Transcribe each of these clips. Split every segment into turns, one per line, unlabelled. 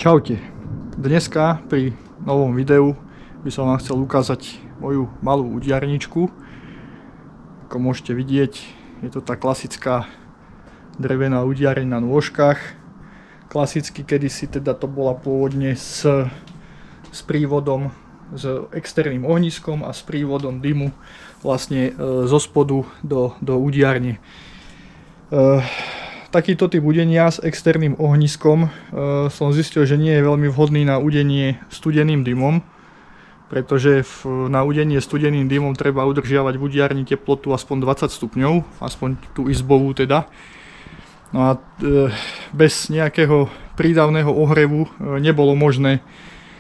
Čaute, dneska pri novom videu by som vám chcel ukázať moju malú udiarničku. Ako môžete vidieť, je to tá klasická drevená udiareň na nôžkach. Klasicky kedysi teda to bola pôvodne s prívodom, s externým ohniskom a s prívodom dymu vlastne zo spodu do udiarne. Takýto typ udenia s externým ohniskom som zistil, že nie je veľmi vhodný na udenie studeným dymom, pretože na udenie studeným dymom treba udržiavať v udiarni teplotu aspoň 20 stupňov, aspoň tú izbovú teda. No a bez nejakého prídavného ohrevu nebolo možné,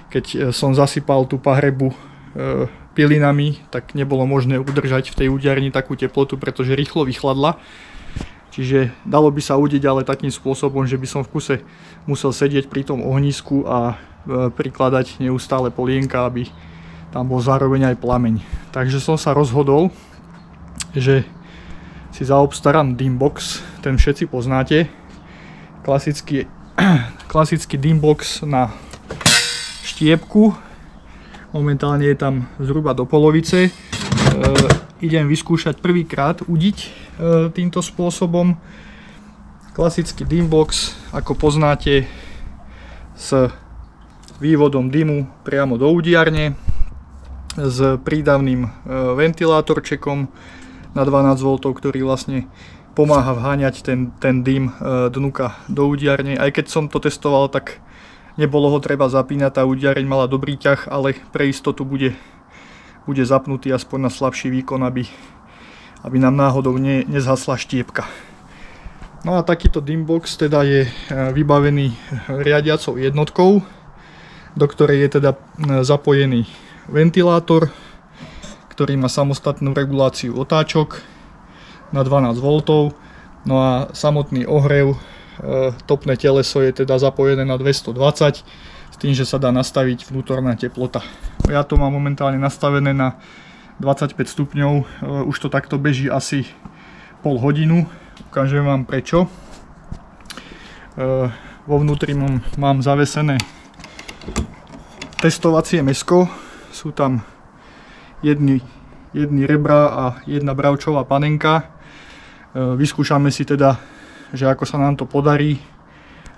keď som zasypal tú pahrebu pilinami, tak nebolo možné udržať v tej udiarni takú teplotu, pretože rýchlo vychladla. Čiže dalo by sa udiť, ale takým spôsobom, že by som v kuse musel sedieť pri tom ohnisku a prikladať neustále polienka, aby tam bol zároveň aj plameň. Takže som sa rozhodol, že si zaobstarám Dymbox, ten všetci poznáte. Klasický Dymbox na štiepku. Momentálne je tam zhruba do polovice. Idem vyskúšať prvýkrát udiť týmto spôsobom. Klasický Dymbox, ako poznáte, s vývodom dymu priamo do udiarne, s prídavným ventilátorčekom na 12 V, ktorý vlastne pomáha vháňať ten dym dnuka do udiarne. Aj keď som to testoval, tak nebolo ho treba zapínať, tá udiareň mala dobrý ťah, ale pre istotu bude zapnutý aspoň na slabší výkon, aby nám náhodou nezhasla štiepka. No a takýto Dymbox teda je vybavený riadiacou jednotkou, do ktorej je teda zapojený ventilátor, ktorý má samostatnú reguláciu otáčok na 12 V. No a samotný ohrev, topné teleso je teda zapojené na 220, s tým, že sa dá nastaviť vnútorná teplota. Ja to mám momentálne nastavené na 25 stupňov, už to takto beží asi pol hodinu. Ukážem vám prečo. Vo vnútri mám zavesené testovacie mäsko, sú tam jedny rebra a jedna bravčová panenka. Vyskúšame si teda, že ako sa nám to podarí,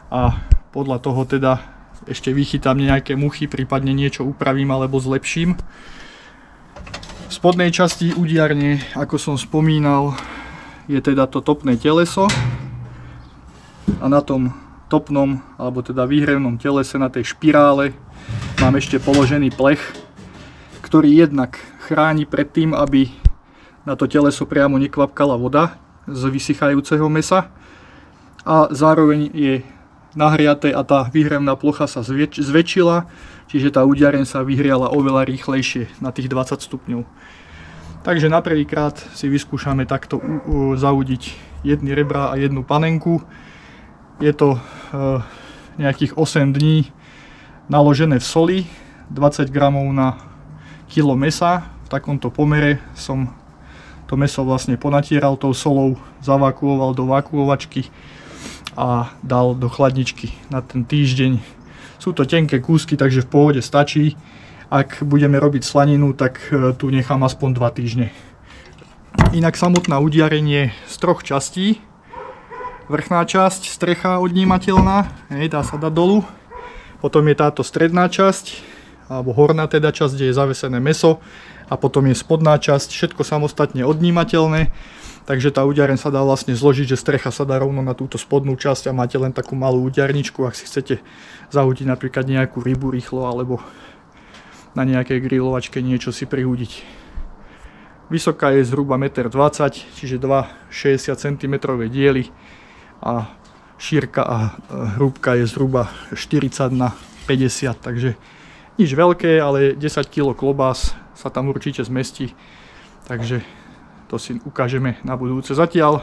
a podľa toho teda ešte vychytám nejaké muchy, prípadne niečo upravím alebo zlepším. V spodnej časti udiarne, ako som spomínal, je teda to topné teleso a na tom topnom, alebo teda výhrevnom telese, na tej špirále, mám ešte položený plech, ktorý jednak chráni pred tým, aby na to teleso priamo nekvapkala voda z vysychajúceho mäsa, a zároveň je nahriaté a tá výhrevná plocha sa zväčšila, čiže tá udiareň sa vyhriala oveľa rýchlejšie na tých 20 stupňov. Takže na prvýkrát si vyskúšame takto zaudiť jedny rebra a jednu panenku. Je to nejakých 8 dní naložené v soli, 20 gramov na kilo mäsa. V takomto pomere som to mäso vlastne ponatieral tou solou, zavakuoval do vakuovačky a dal do chladničky na ten týždeň. Sú to tenké kúsky, takže v pohode stačí. Ak budeme robiť slaninu, tak tu nechám aspoň 2 týždne. Inak samotná udiareň je z 3 častí. Vrchná časť, strecha odnímateľná, dá sa dať dolu. Potom je táto stredná časť, alebo horná teda časť, kde je zavesené mäso. A potom je spodná časť, všetko samostatne odnímateľné. Takže tá udiareň sa dá vlastne zložiť, že strecha sa dá rovno na túto spodnú časť a máte len takú malú udiarničku, ak si chcete zahúdiť napríklad nejakú rybu rýchlo, alebo na nejakej grilovačke niečo si prihúdiť. Vysoká je zhruba 1,20 m, čiže 2 60 cm diely, a šírka a hrúbka je zhruba 40 na 50, takže nič veľké, ale 10 kg klobás sa tam určite zmestí, takže to si ukážeme na budúce. Zatiaľ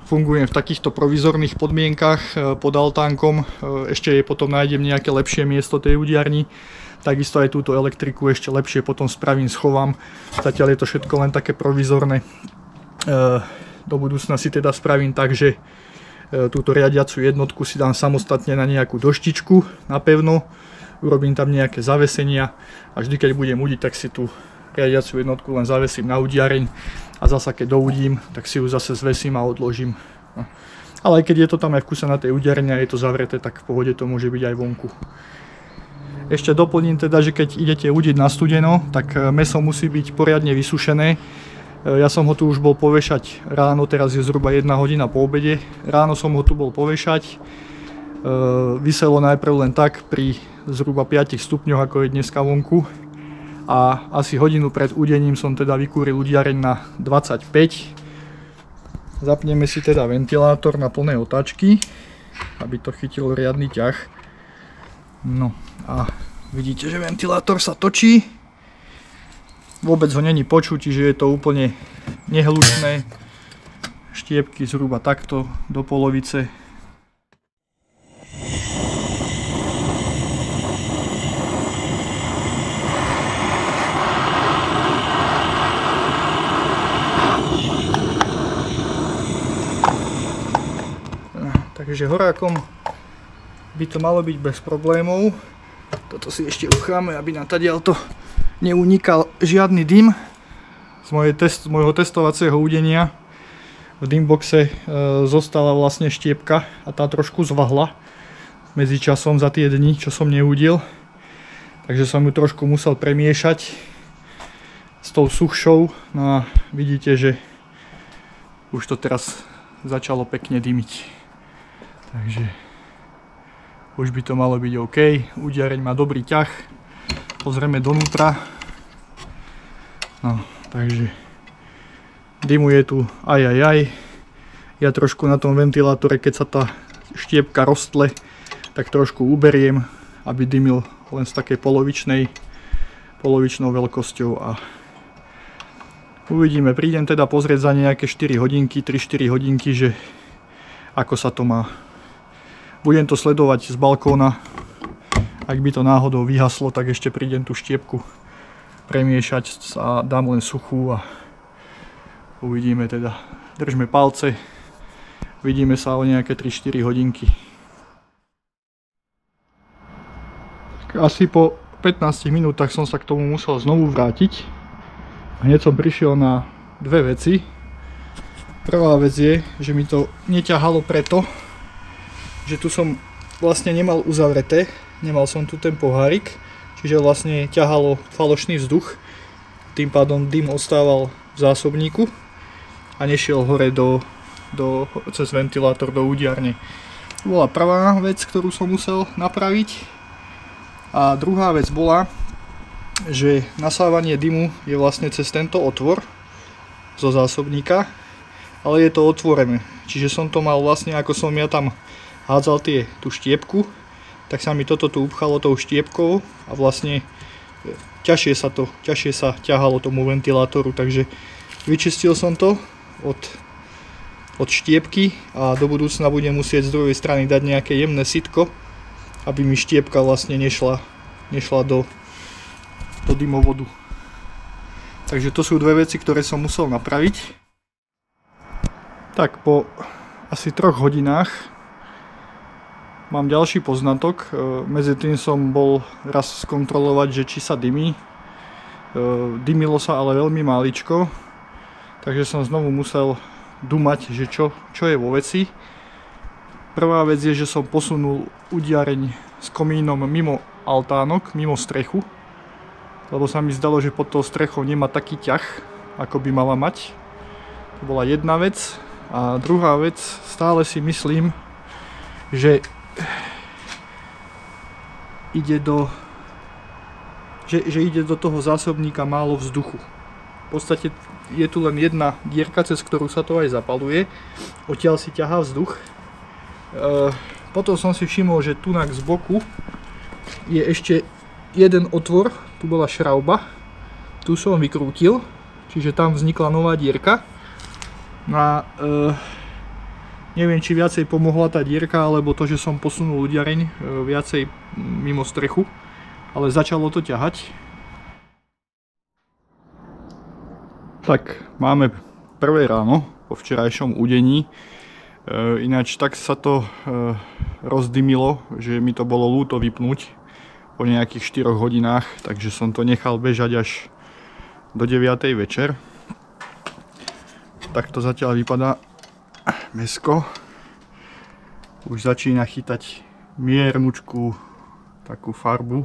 fungujem v takýchto provizorných podmienkach pod altánkom, ešte potom nájdem nejaké lepšie miesto tej udiarni. Takisto aj túto elektriku ešte lepšie potom spravím, schovám. Zatiaľ je to všetko len také provizorné. Do budúcna si teda spravím tak, že túto riadiacu jednotku si dám samostatne na nejakú doštičku napevno, urobím tam nejaké zavesenia a vždy keď budem udiť, tak si tú riadiacu jednotku len zavesím na udiareň a zasa keď doudím, tak si ju zase zvesím a odložím. No. Ale aj keď je to tam aj v kuse na tej udiareni a je to zavreté, tak v pohode to môže byť aj vonku. Ešte doplním teda, že keď idete udiť na studeno, tak mäso musí byť poriadne vysušené. Ja som ho tu už bol povešať ráno, teraz je zhruba 1 hodina po obede. Ráno som ho tu bol povešať. Viselo najprv len tak pri zhruba 5 stupňoch, ako je dneska vonku. A asi hodinu pred udením som teda vykúril udiareň na 25. Zapneme si teda ventilátor na plné otáčky, aby to chytilo riadny ťah. No a vidíte, že ventilátor sa točí. Vôbec ho není počuť, čiže je to úplne nehlučné. Štiepky zhruba takto do polovice. Takže horákom by to malo byť bez problémov. Toto si ešte ucháme, aby natadiaľto neunikal žiadny dym z môjho testovacieho udenia. V dymboxe zostala vlastne štiepka a tá trošku zvahla medzi časom za tie dni, čo som neudil. Takže som ju trošku musel premiešať s tou suchšou. No a vidíte, že už to teraz začalo pekne dymiť. Takže už by to malo byť OK. Udiareň má dobrý ťah. Pozrieme donútra. No, takže dymu je tu aj. Ja trošku na tom ventilátore, keď sa tá štiepka roztle, tak trošku uberiem, aby dymil len z takej polovičnou veľkosťou a uvidíme. Prídem teda pozrieť za nejaké 4 hodinky, 3-4 hodinky, že ako sa to má. Budem to sledovať z balkóna. Ak by to náhodou vyhaslo, tak ešte prídem tú štiepku premiešať a dám len suchú a uvidíme teda. Držme palce. Vidíme sa o nejaké 3-4 hodinky. Asi po 15 minútach som sa k tomu musel znovu vrátiť. Hneď som prišiel na dve veci. Prvá vec je, že mi to neťahalo preto, že tu som vlastne nemal uzavreté, nemal som tu ten pohárik, čiže vlastne ťahalo falošný vzduch, tým pádom dym ostával v zásobníku a nešiel hore cez ventilátor do udiarne. To bola prvá vec, ktorú som musel napraviť. A druhá vec bola, že nasávanie dymu je vlastne cez tento otvor zo zásobníka, ale je to otvorené, čiže som to mal vlastne, ako som ja tam hádzal tú štiepku, tak sa mi toto tu upchalo tou štiepkou a vlastne ťažšie sa ťahalo tomu ventilátoru, takže vyčistil som to od štiepky a do budúcna budem musieť z druhej strany dať nejaké jemné sitko, aby mi štiepka vlastne nešla do dymovodu. Takže to sú dve veci, ktoré som musel napraviť. Tak po asi 3 hodinách mám ďalší poznatok. Medzi tým som bol raz skontrolovať, že či sa dymí. Dymilo sa ale veľmi máličko, takže som znovu musel dumať, že čo je vo veci. Prvá vec je, že som posunul udiareň s komínom mimo altánok, mimo strechu, lebo sa mi zdalo, že pod tou strechou nemá taký ťah, ako by mala mať. To bola jedna vec. A druhá vec, stále si myslím, že ide do toho zásobníka málo vzduchu. V podstate je tu len jedna dierka, cez ktorú sa to aj zapaluje. Odtiaľ si ťahá vzduch. Potom som si všimol, že tunak z boku je ešte jeden otvor, tu bola šrauba, tu som vykrútil, čiže tam vznikla nová dierka. A neviem, či viacej pomohla tá dierka, alebo to, že som posunul udiareň viacej mimo strechu, ale začalo to ťahať. Tak, máme prvé ráno po včerajšom udení. Ináč tak sa to rozdymilo, že mi to bolo ľúto vypnúť po nejakých 4 hodinách, takže som to nechal bežať až do 9. večer. Takto zatiaľ vypadá mäsko. Už začína chytať miernučku takú farbu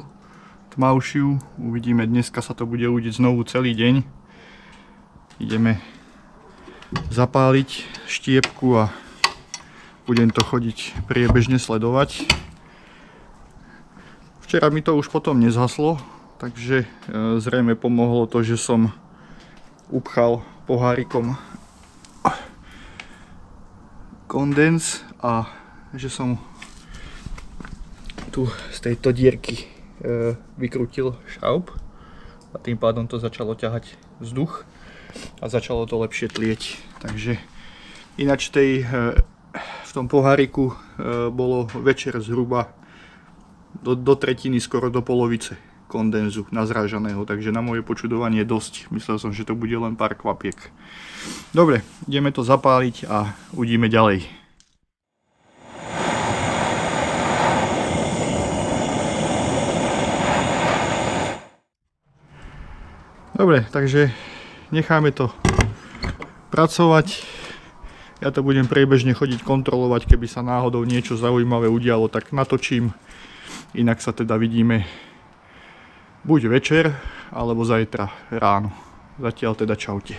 tmavšiu. Uvidíme, dneska sa to bude udiť znovu celý deň. Ideme zapáliť štiepku a budem to chodiť priebežne sledovať. Včera mi to už potom nezhaslo, takže zrejme pomohlo to, že som upchal pohárikom kondens a že som tu z tejto dierky vykrútil šraub a tým pádom to začalo ťahať vzduch a začalo to lepšie tlieť. Takže ináč v tom poháriku bolo večer zhruba do tretiny, skoro do polovice kondenzu nazrážaného, takže na moje počudovanie dosť. Myslel som, že to bude len pár kvapiek. Dobre, ideme to zapáliť a uvidíme ďalej. Dobre, takže necháme to pracovať. Ja to budem priebežne chodiť kontrolovať, keby sa náhodou niečo zaujímavé udialo, tak natočím. Inak sa teda vidíme buď večer, alebo zajtra ráno. Zatiaľ teda čaute.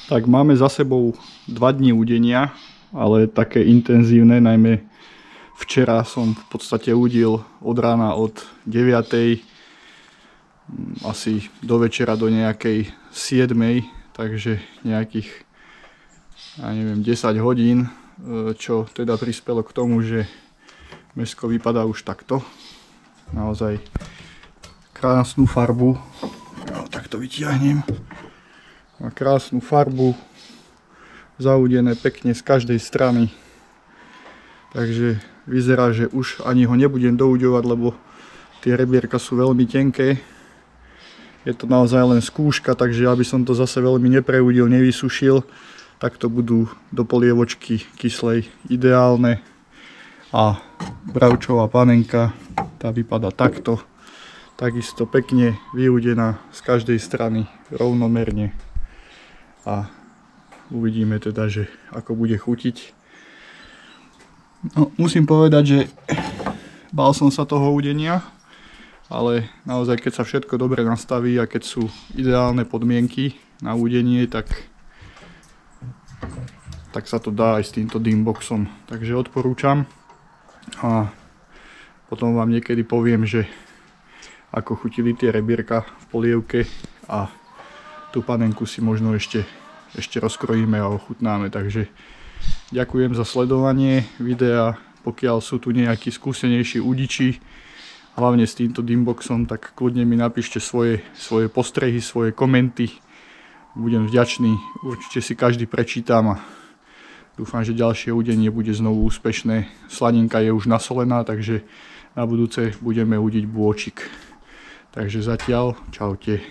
Tak máme za sebou 2 dni udenia, ale také intenzívne, najmä včera som v podstate udil od rána od 9. asi do večera do nejakej 7, takže nejakých, ja neviem, 10 hodín, čo teda prispelo k tomu, že mäsko vypadá už takto. Naozaj krásnu farbu. Tak to vytiahnem. Má krásnu farbu, zaudené pekne z každej strany. Takže vyzerá, že už ani ho nebudem douďovať, lebo tie rebierka sú veľmi tenké. Je to naozaj len skúška, takže aby som to zase veľmi nepreudil, nevysušil, tak to budú do polievočky kyslej ideálne. A bravčová panenka, tá vypadá takto. Takisto pekne vyúdená z každej strany rovnomerne. A uvidíme teda, že ako bude chutiť. No, musím povedať, že bál som sa toho udenia, ale naozaj keď sa všetko dobre nastaví a keď sú ideálne podmienky na údenie, tak sa to dá aj s týmto Dimboxom. Takže odporúčam a potom vám niekedy poviem, že ako chutili tie rebierka v polievke a tú panenku si možno ešte rozkrojíme a ochutnáme. Takže ďakujem za sledovanie videa. Pokiaľ sú tu nejakí skúsenejší udiči, hlavne s týmto Dimboxom, tak kľudne mi napíšte svoje postrehy, svoje komenty. Budem vďačný, určite si každý prečítam a dúfam, že ďalšie udenie bude znovu úspešné. Slaninka je už nasolená, takže na budúce budeme udiť bôčik. Takže zatiaľ, čaute.